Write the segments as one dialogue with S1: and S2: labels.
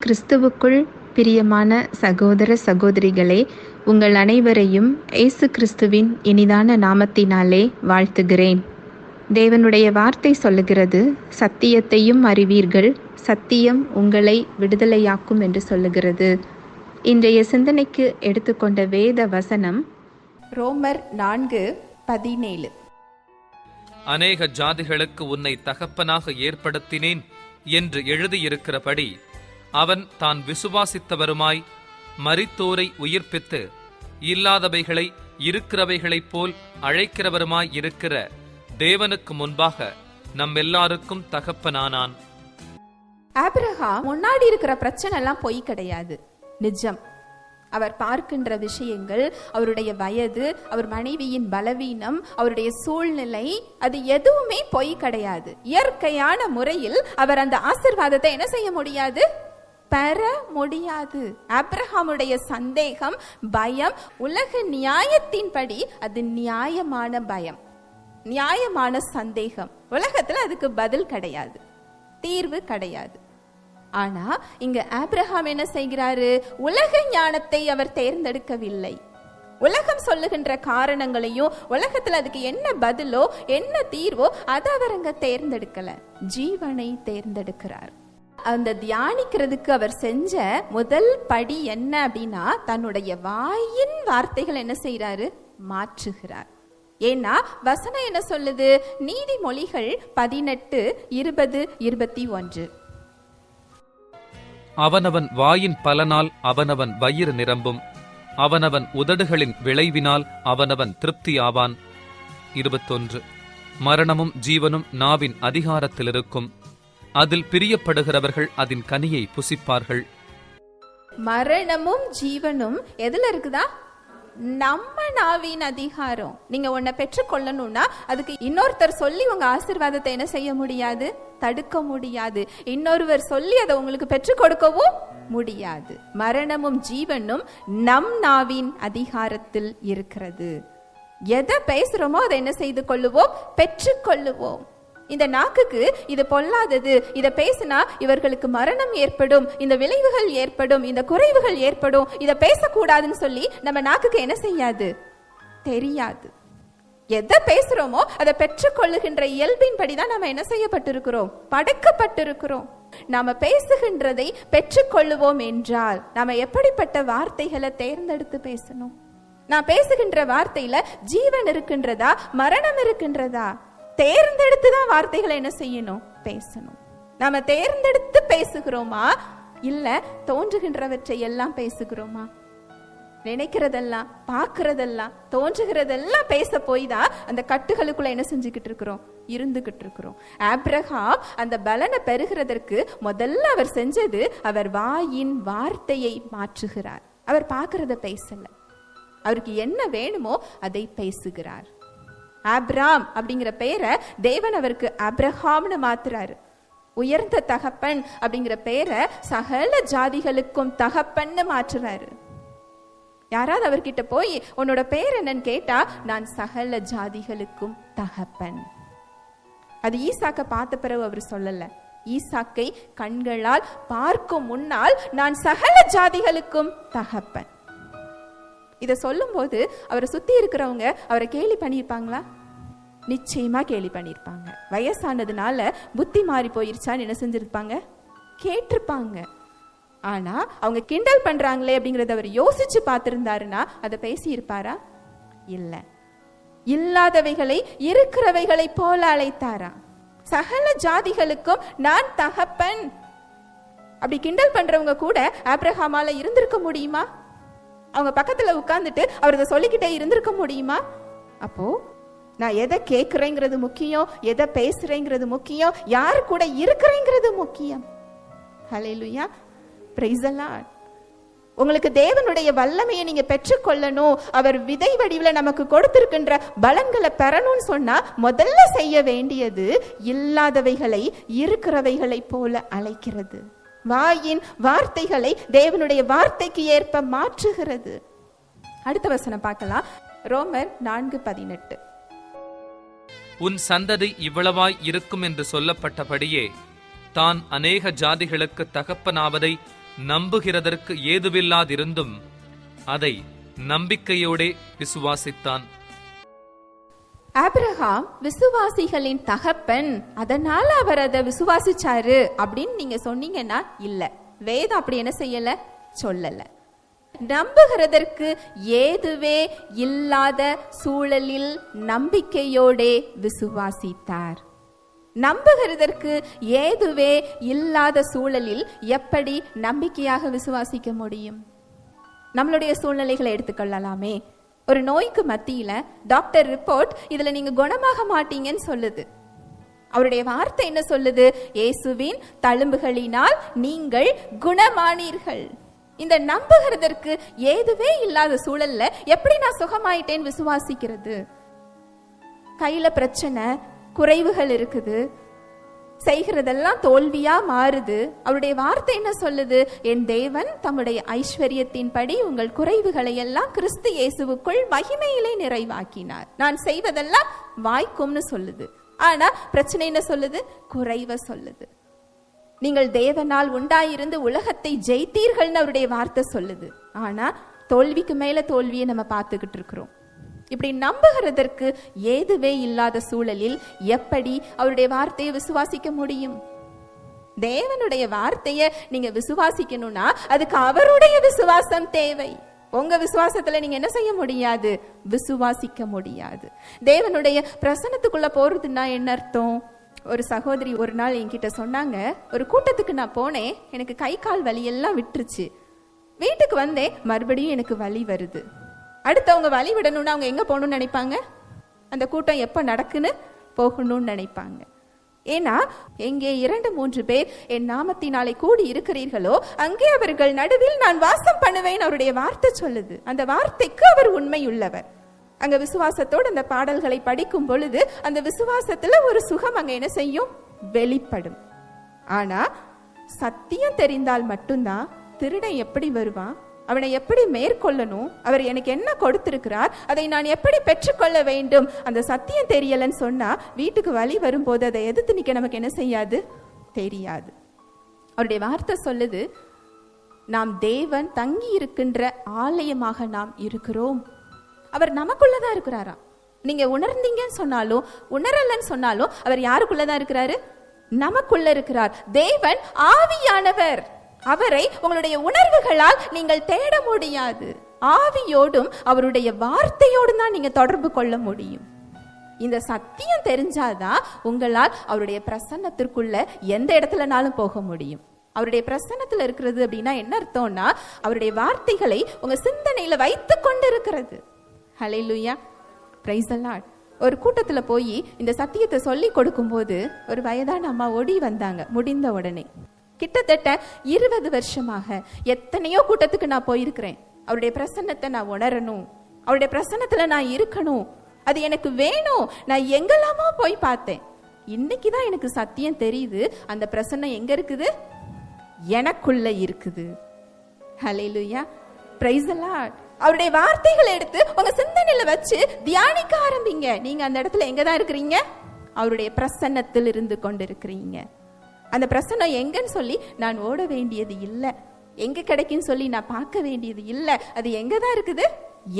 S1: கிறிஸ்துவுக்குள் பிரியமான சகோதர சகோதரிகளே, உங்கள் அனைவரையும் இயேசு கிறிஸ்துவின் இனிதான நாமத்தினாலே வாழ்த்துகிறேன். தேவனுடைய வார்த்தை சொல்லுகிறது, சத்தியத்தையும் அறிவீர்கள், சத்தியம் உங்களை விடுதலையாக்கும் என்று சொல்லுகிறது. இன்றைய சிந்தனைக்கு எடுத்துக்கொண்ட வேத வசனம்
S2: ரோமர் 4:17.
S3: அநேக ஜாதிகளுக்கு உன்னை தகப்பனாக ஏற்படுத்தினேன் என்று எழுதியிருக்கிறபடி அவன் தான் விசுவாசித்தவருமாய் மரித்தோரை உயிர்ப்பித்து இல்லாதவைகளை இருக்கிறவைகளைப் போல் அழைக்கிறவருமாய் இருக்கிற தேவனுக்கு முன்பாக நம்மெல்லாருக்கும் தகப்பனானான்.
S2: ஆபிரகாம் முன்னாடி இருக்கிற பிரச்சனை எல்லாம் பொய் கிடையாது, நிஜம். அவர் பார்க்கின்ற விஷயங்கள், அவருடைய வயது, அவர் மனைவியின் பலவீனம், அவருடைய சூழ்நிலை, அது எதுவுமே பொய் கிடையாது. இயற்கையான முறையில் அவர் அந்த ஆசீர்வாதத்தை என்ன செய்ய முடியாது? பெற முடியாது. ஆபிரகாமுடைய சந்தேகம், பயம், உலக நியாயத்தின்படி அது நியாயமான பயம், நியாயமான சந்தேகம். உலகத்துல அதுக்கு பதில் கிடையாது, தீர்வு கிடையாது. ஆனா இங்க ஆபிரகாம் என்ன செய்கிறாரு? உலக ஞானத்தை அவர் தேர்ந்தெடுக்கவில்லை. உலகம் சொல்லுகின்ற காரணங்களையும், உலகத்துல அதுக்கு என்ன பதிலோ என்ன தீர்வோ அதை அவர் அங்க தேர்ந்தெடுக்கல, ஜீவனை தேர்ந்தெடுக்கிறார். அந்த தியானிக்கிறதுக்கு அவர் செஞ்ச முதல் படி என்ன அப்படின்னா, தன்னுடைய வாயின் வார்த்தைகள் என்ன செய்யறாரு? மாற்றுகிறார். ஏன்னா வசனம் என்ன சொல்லுது? நீதிமொழிகள் 18:20-21.
S3: அவனவன் வாயின் பலனால் அவனவன் வயிறு நிரம்பும், அவனவன் உதடுகளின் விளைவினால் அவனவன் திருப்தியாவான். 21. மரணமும் ஜீவனும் நாவின் அதிகாரத்தில் இருக்கும், அதில் பிரியப்படுகிறவர்கள் அதன் கனியை புசிப்பார்கள்.
S2: மரணமும் ஜீவனும் எதுல இருக்குதா? நம்ம நாவின் அதிகாரம். நீங்க உன்னை பெற்றுக்கொள்ளணும்னா அதுக்கு இன்னொருத்தர் சொல்லி உங்க ஆசீர்வாதத்தை என்ன செய்ய முடியாது? தடுக்க முடியாது. இன்னொருவர் சொல்லி அதை உங்களுக்கு பெற்றுக் கொடுக்கவும் முடியாது. மரணமும் ஜீவனும் நம் நாவின் அதிகாரத்தில் இருக்கிறது. எதை பேசுறோமோ அதை என்ன செய்து கொள்ளுவோம்? பெற்றுக்கொள்ளுவோம். இந்த நாக்குக்கு இது பொல்லாதது, இதை பேசினா இவர்களுக்கு மரணம் ஏற்படும், இந்த விளைவுகள் ஏற்படும், இந்த குறைவுகள் ஏற்படும், இதை பேசக்கூடாதுன்னு சொல்லி நம்ம நாக்குக்கு என்ன செய்யாது? தெரியாது. எதை பேசுறோமோ அதை பெற்றுக்கொள்ளுகின்ற இயல்பின் படிதான் நம்ம என்ன செய்யப்பட்டிருக்கிறோம்? படைக்கப்பட்டிருக்கிறோம். நாம பேசுகின்றதை பெற்றுக்கொள்ளுவோம் என்றால் நாம எப்படிப்பட்ட வார்த்தைகளை தேர்ந்தெடுத்து பேசணும்? நான் பேசுகின்ற வார்த்தையில ஜீவன் இருக்கின்றதா, மரணம் இருக்கின்றதா? தேர்ந்தெடுத்துதான் வார்த்தைகளை என்ன செய்யணும்? பேசணும். நாம தேர்ந்தெடுத்து பேசுகிறோமா, இல்ல தோன்றுகின்றவற்றை எல்லாம் பேசுகிறோமா? நினைக்கிறதெல்லாம், பார்க்கறதெல்லாம், தோன்றுகிறதெல்லாம் பேச போய் தான் அந்த கட்டுகளுக்குள்ள என்ன செஞ்சுக்கிட்டு இருக்கிறோம்? இருந்துகிட்டு இருக்கிறோம். ஆபிரகாம் அந்த பலனை பெறுகிறதற்கு முதல்ல அவர் செஞ்சது, அவர் வாயின் வார்த்தையை மாற்றுகிறார். அவர் பார்க்கறத பேசல, அவருக்கு என்ன வேணுமோ அதை பேசுகிறார். ஆபிராம் அப்படிங்கிற பெயரை தேவன் அவருக்கு ஆபிரகாம்னு மாத்துறாரு. உயர்ந்த தகப்பன் அப்படிங்கிற பெயரை சகல ஜாதிகளுக்கும் தகப்பன்னு மாற்றுறாரு. யாராவது அவர்கிட்ட போய் உன்னோட பெயர் என்னன்னு கேட்டா, நான் சகல ஜாதிகளுக்கும் தகப்பன். அது ஈசாக்க பார்த்த பிறகு அவர் சொல்லல. ஈசாக்கை கண்களால் பார்க்கும் முன்னால் நான் சகல ஜாதிகளுக்கும் தகப்பன். இதை சொல்லும் போது அவரை சுத்தி இருக்கிறவங்க அவரை கேலி பண்ணியிருப்பாங்களா? நிச்சயமா கேலி பண்ணியிருப்பாங்க. வயசானதுனால புத்தி மாறி போயிருச்சான்னு என்ன செஞ்சிருப்பாங்க? கேட்டிருப்பாங்க. ஆனா அவங்க கிண்டல் பண்றாங்களே அப்படிங்கறத அவர் யோசிச்சு பார்த்திருந்தாருன்னா அதை பேசி இருப்பாரா? இல்ல. இல்லாதவைகளை இருக்கிறவைகளை போல அழைத்தாரா. சகல ஜாதிகளுக்கும் நான் தகப்பன். அப்படி கிண்டல் பண்றவங்க கூட ஆபிரகாமால இருந்திருக்க முடியுமா? அவங்க பக்கத்துல உட்கார்ந்துட்டு அவர் இதை சொல்லிக்கிட்டே இருந்திருக்க முடியுமா? அப்போ நான் எதை கேட்கிறேங்கிறது முக்கியம், எதை பேசுறேங்கிறது முக்கியம், யாரு கூட இருக்கிறேங்கிறது முக்கியம். ஹல்லேலூயா, பிரைஸ் தி லார்ட். உங்களுக்கு தேவனுடைய வல்லமையை நீங்க பெற்றுக்கொள்ளணும், அவர் விதை வடிவில் நமக்கு கொடுத்திருக்கின்ற பலன்களை பெறணும்னு சொன்னா முதல்ல செய்ய வேண்டியது இல்லாதவைகளை இருக்கிறவைகளை போல அழைக்கிறது. வாயின் வார்த்தைகளை தேவனுடைய வார்த்தைக்கு ஏற்ப மாற்றுகிறது. அடுத்த வசனம் பார்க்கலாம். ரோமர் 4:18.
S3: உன் சந்ததி இவ்வளவாய் இருக்கும் என்று சொல்லப்பட்டபடியே தான் அநேக ஜாதிகளுக்கு தகப்பனாவதை நம்புகிறதற்கு ஏதுவில்லாதிருந்தும் அதை நம்பிக்கையோடே விசுவாசித்தான்.
S2: ஆபிரகாம் விசுவாசிகளின் தகப்பன், அதனால அவர் அதை விசுவாசிச்சாரு அப்படின்னு நீங்க சொன்னீங்கன்னா இல்ல, வேதம் அப்படி என்ன செய்யல, சொல்லல. நம்புகிறதற்கு ஏதுவே இல்லாத சூழலில் நம்பிக்கையோடே விசுவாசித்தார். நம்புகிறதற்கு ஏதுவே இல்லாத சூழலில் எப்படி நம்பிக்கையாக விசுவாசிக்க முடியும்? நம்மளுடைய சூழ்நிலைகளை எடுத்துக்கொள்ளலாமே. ஒரு நோய்க்கு மத்தியில டாக்டர் ரிப்போர்ட், இதுல நீங்க குணமாக மாட்டீங்கன்னு சொல்லுது. அவருடைய வார்த்தை என்ன சொல்லுது? இயேசுவின் தழும்புகளினால் நீங்கள் குணமானீர்கள். இந்த நம்புகிறதற்கு ஏதுவே இல்லாத சூழல்ல எப்படி நான் சுகமாயிட்டேன்னு விசுவாசிக்கிறது? கையில பிரச்சனை, குறைவுகள் இருக்குது, செய்கிறதெல்லாம் தோல்வியா மாறுது. அவருடைய வார்த்தை என்ன சொல்லுது? என் தேவன் தம்முடைய ஐஸ்வர்யத்தின்படி உங்கள் குறைவுகளை எல்லாம் கிறிஸ்து இயேசுவுக்குள் மகிமையிலே நிறைவாக்கினார். நான் செய்வதெல்லாம் வாய்க்கும்னு சொல்லுது. ஆனா பிரச்சனை என்ன சொல்லுது? குறைவ சொல்லுது. நீங்கள் தேவனால் உண்டாயிருந்து உலகத்தை ஜெயித்தீர்கள்னு அவருடைய வார்த்தை சொல்லுது. ஆனா தோல்விக்கு மேல தோல்வியை நம்ம பார்த்துக்கிட்டு இருக்கிறோம். இப்படி நம்புகிறதற்கு ஏதுவே இல்லாத சூழலில் எப்படி அவருடைய வார்த்தையை விசுவாசிக்க முடியும்? தேவனுடைய வார்த்தையை நீங்க விசுவாசிக்கணும்னா அதுக்கு அவருடைய விசுவாசம் தேவை. உங்க விசுவாசத்துல நீங்க என்ன செய்ய முடியாது? விசுவாசிக்க முடியாது. தேவனுடைய பிரசன்னத்துக்குள்ள போறதுன்னா என்ன அர்த்தம்? ஒரு சகோதரி ஒரு நாள் என்கிட்ட சொன்னாங்க, ஒரு கூட்டத்துக்கு நான் போனேன், எனக்கு கை கால் வலி எல்லாம் விட்டுருச்சு. வீட்டுக்கு வந்தேன், மறுபடியும் எனக்கு வலி வருது. அடுத்தவங்க வழி விடணும்னா அவங்க எங்க போகணும்னு நினைப்பாங்க? அந்த கூட்டம் எப்ப நடக்குன்னு போகணும்னு நினைப்பாங்க. ஏன்னா எங்கே 2-3 பேர் என் நாமத்தினாலே கூடி இருக்கிறீர்களோ அங்கே அவர்கள் நடுவில் நான் வாசம் பண்ணுவேன் அவருடைய வார்த்தை சொல்லுது. அந்த வார்த்தைக்கு அவர் உண்மையுள்ளவர். அங்க விசுவாசத்தோடு அந்த பாடல்களை படிக்கும் பொழுது அந்த விசுவாசத்துல ஒரு சுகம் அங்க என்ன செய்யும்? வெளிப்படும். ஆனா சத்தியம் தெரிந்தால் மட்டும்தான் திருடன் எப்படி வருவான், அவனை எப்படி மேற்கொள்ளணும், அவர் எனக்கு என்ன கொடுத்திருக்கிறார், அதை நான் எப்படி பெற்றுக்கொள்ள வேண்டும், அந்த சத்தியம் தெரியலன்னு சொன்னா வீட்டுக்கு வழி வரும்போது அதை எதிர்த்து நிக்க நமக்கு என்ன செய்யாது? தெரியாது. அவருடைய வார்த்தை சொல்லுது, நாம் தேவன் தங்கி இருக்கின்ற ஆலயமாக நாம் இருக்கிறோம். அவர் நமக்குள்ளதான் இருக்கிறாரா? நீங்க உணர்ந்தீங்கன்னு சொன்னாலும் உணரலன்னு சொன்னாலும் அவர் யாருக்குள்ளதான் இருக்கிறாரு? நமக்குள்ள இருக்கிறார். தேவன் ஆவியானவர். அவரை உங்களுடைய உணர்வுகளால் நீங்கள் தேட முடியாது. ஆவியோடும் அவருடைய வார்த்தையோடும் தான் நீங்க தொடர்பு கொள்ள முடியும். இந்த சத்தியம் தெரிஞ்சாதான் உங்களால் அவருடைய பிரசன்னத்திற்குள்ள எந்த இடத்துலனாலும் போக முடியும். அவருடைய பிரசன்னத்துல இருக்கிறது அப்படின்னா என்ன அர்த்தம்னா, அவருடைய வார்த்தைகளை உங்க சிந்தனையில வைத்து கொண்டு இருக்கிறது. ஹல்லேலூயா, பிரைஸ் தி லார்ட். ஒரு கூட்டத்துல போய் இந்த சத்தியத்தை சொல்லி கொடுக்கும் போது ஒரு வயதான அம்மா ஓடி வந்தாங்க. முடிந்த உடனே கிட்டத்தட்ட 20 வருஷமாக எத்தனையோ கூட்டத்துக்கு நான் போயிருக்கிறேன். அவருடைய பிரசன்னத்தை நான் உணரணும், அவருடைய பிரசன்னத்துல நான் இருக்கணும், அது எனக்கு வேணும். நான் எங்கெல்லாமோ போய் பார்த்தேன். இன்னைக்குதான் எனக்கு சத்தியம் தெரியுது. அந்த பிரசன்னம் எங்க இருக்குது? எனக்குள்ள இருக்குது. ஹல்லேலூயா, பிரைஸ் தி லார்ட். அவருடைய வார்த்தைகளை எடுத்து உங்க சிந்தனையில வச்சு தியானிக்க ஆரம்பிங்க. நீங்க அந்த இடத்துல எங்கதான் இருக்கிறீங்க? அவருடைய பிரசன்னத்தில் இருந்து கொண்டிருக்கிறீங்க. அந்த பிரசன்னம் எங்கன்னு சொல்லி நான் ஓட வேண்டியது இல்லை, எங்க கிடைக்குன்னு சொல்லி நான் பார்க்க வேண்டியது இல்லை. அது எங்கதான் இருக்குது?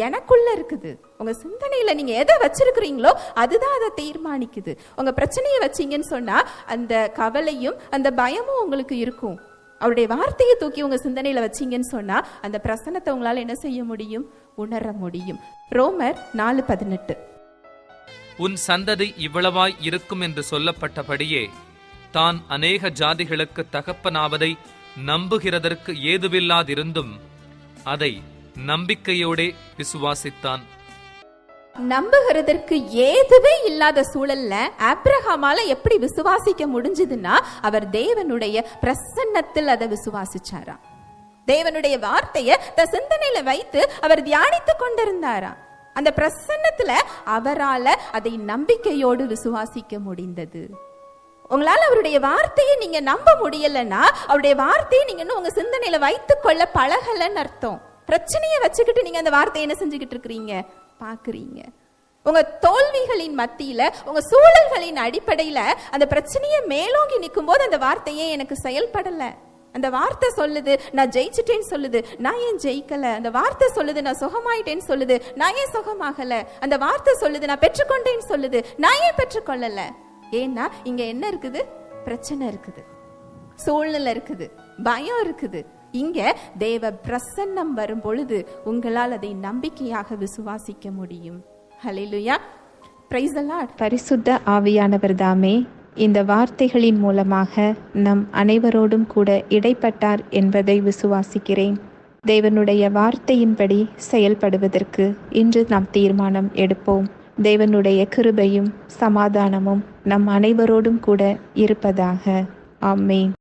S2: எனக்குள்ள இருக்குது. உங்க சிந்தனையில நீங்க எதை வச்சிருக்கிறீங்களோ அதுதான் அதை தீர்மானிக்குது. உங்க பிரச்சனையை வச்சீங்கன்னு சொன்னா அந்த கவலையும் அந்த பயமும் உங்களுக்கு இருக்கும். அவருடைய வார்த்தையை தூக்கி உங்க சிந்தனையில வச்சீங்கன்னு சொன்னா அந்த பிரசன்னத்தை உங்களால என்ன செய்ய முடியும்? உணர முடியும். ரோமர் 4:18.
S3: உன் சந்ததி இவ்வளவாய் இருக்கும் என்று சொல்லப்பட்டபடியே தான் அநேக ஜாதிகளுக்கு தகப்பனாவதை நம்புகிறதற்கு ஏதுவில்லாதிருந்தும் அதை நம்பிக்கையோடே விசுவாசித்தான்.
S2: நம்புகிறதற்கு ஏதுவே இல்லாத சூழல்ல ஆபிரகாமால எப்படி விசுவாசிக்க முடிஞ்சதுன்னா அவர் தேவனுடைய பிரசன்னத்தில் அதை விசுவாசிச்சாரா. தேவனுடைய வார்த்தையை தன் சிந்தனையில வைத்து அவர் தியானித்துக் கொண்டிருந்தாரா. அந்த பிரசன்னத்துல அவரால அதை நம்பிக்கையோடு விசுவாசிக்க முடிந்தது. உங்களால அவருடைய வார்த்தையை நீங்க நம்ப முடியலன்னா அவருடைய வார்த்தையை நீங்க இன்னும் உங்க சிந்தனையில வைத்துக் கொள்ள பழகலன்னு அர்த்தம். பிரச்சனையை வச்சுக்கிட்டு நீங்க அந்த வார்த்தையை என்ன செஞ்சுக்கிட்டு இருக்கிறீங்க? பாக்குறீங்க. உங்க தோல்விகளின் மத்தியில உங்க சூழல்களின் அடிப்படையில அந்த பிரச்சனையை மேலோங்கி நிற்கும் போது அந்த வார்த்தையே எனக்கு செயல்படல, அந்த வார்த்தை சொல்லுது நான் ஜெயிச்சிட்டேன்னு சொல்லுது, நான் ஏன் ஜெயிக்கல? அந்த வார்த்தை சொல்லுது நான் சுகமாயிட்டேன்னு சொல்லுது, நான் ஏன் சுகமாகல? அந்த வார்த்தை சொல்லுது நான் பெற்றுக்கொண்டேன்னு சொல்லுது, நான் ஏன் பெற்றுக்கொள்ளல? ஏன்னா இங்க என்ன இருக்குது? பிரச்சனை இருக்குது, சூழ்நிலை இருக்குது, பயம் இருக்குது. இங்க தேவ பிரசன்னம் வரும் பொழுது உங்களால் அதை நம்பிக்கையாக விசுவாசிக்க முடியும். ஹல்லேலூயா, பிரைஸ் தி லார்ட்.
S1: பரிசுத்த ஆவியானவர் தாமே இந்த வார்த்தைகளின் மூலமாக நம் அனைவரோடும் கூட இடைப்பட்டார் என்பதை விசுவாசிக்கிறேன். தேவனுடைய வார்த்தையின்படி செயல்படுவதற்கு இன்று நாம் தீர்மானம் எடுப்போம். தேவனுடைய கிருபையும் சமாதானமும் நம் அனைவரோடும் கூட இருப்பதாக. ஆமென்.